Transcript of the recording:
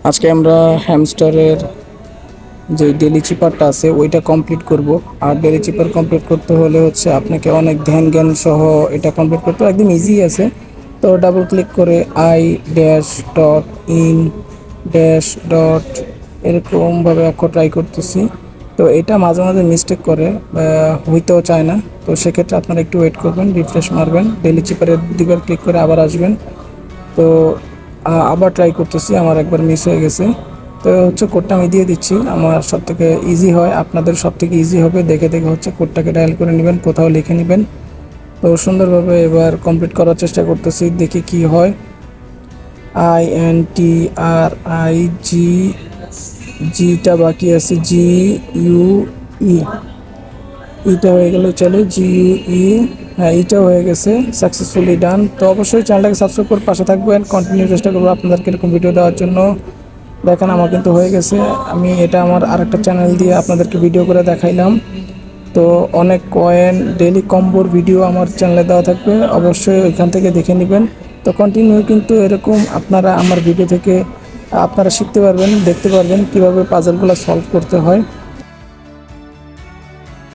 আজকে আমরা হ্যামস্টারের যে ডেলি চিপারটা আছে ওইটা কমপ্লিট করব। আর ডেলি চিপার কমপ্লিট করতে হলে হচ্ছে আপনাকে অনেক ধ্যান জ্ঞান সহ এটা কমপ্লিট করতে একদম ইজি আছে। তো ডাবল ক্লিক করে I dash dot in dash dot এরকমভাবে অক্ষর ট্রাই করতেছি। তো এটা মাঝে মাঝে মিস্টেক করে, হইতেও চায় না। তো সেক্ষেত্রে আপনারা একটু ওয়েট করবেন, রিফ্রেশ মারবেন, ডেলি চিপারের দুবার ক্লিক করে আবার আসবেন। তো আবার ট্রাই করতেছি, আমার একবার মিস হয়ে গেছে। তো হচ্ছে কোডটা আমি দিয়ে দিচ্ছি, আমার সব থেকে ইজি হয়, আপনাদের সব থেকে ইজি হবে। দেখে দেখে হচ্ছে কোডটাকে ডায়াল করে নেবেন, কোথাও লিখে নেবেন। তো সুন্দরভাবে এবার কমপ্লিট করার চেষ্টা করতেছি, দেখি কি হয়। INTRI জিটা বাকি আছে, GUE ইটা হয়ে গেলে চলে, GUE। হ্যাঁ, ইটা হয়ে গেছে, সাকসেসফুলি ডান। তো অবশ্যই চ্যানেলটাকে সাবস্ক্রাইব করে পাশে থাকবেন, কন্টিনিউ চেষ্টা করবো আপনাদেরকে এরকম ভিডিও দেওয়ার জন্য। দেখেন আমার কিন্তু হয়ে গেছে, আমি এটা আমার আরেকটা চ্যানেল দিয়ে আপনাদেরকে ভিডিও করে দেখাইলাম। তো অনেক কয়েন ডেলি কম্বোর ভিডিও আমার চ্যানেলে দেওয়া থাকবে, অবশ্যই ওইখান থেকে দেখে নেবেন। তো কন্টিনিউ কিন্তু এরকম আপনারা আমার ভিডিও থেকে আপনারা শিখতে পারবেন, দেখতে পারবেন কীভাবে পাজলগুলো সলভ করতে হয়।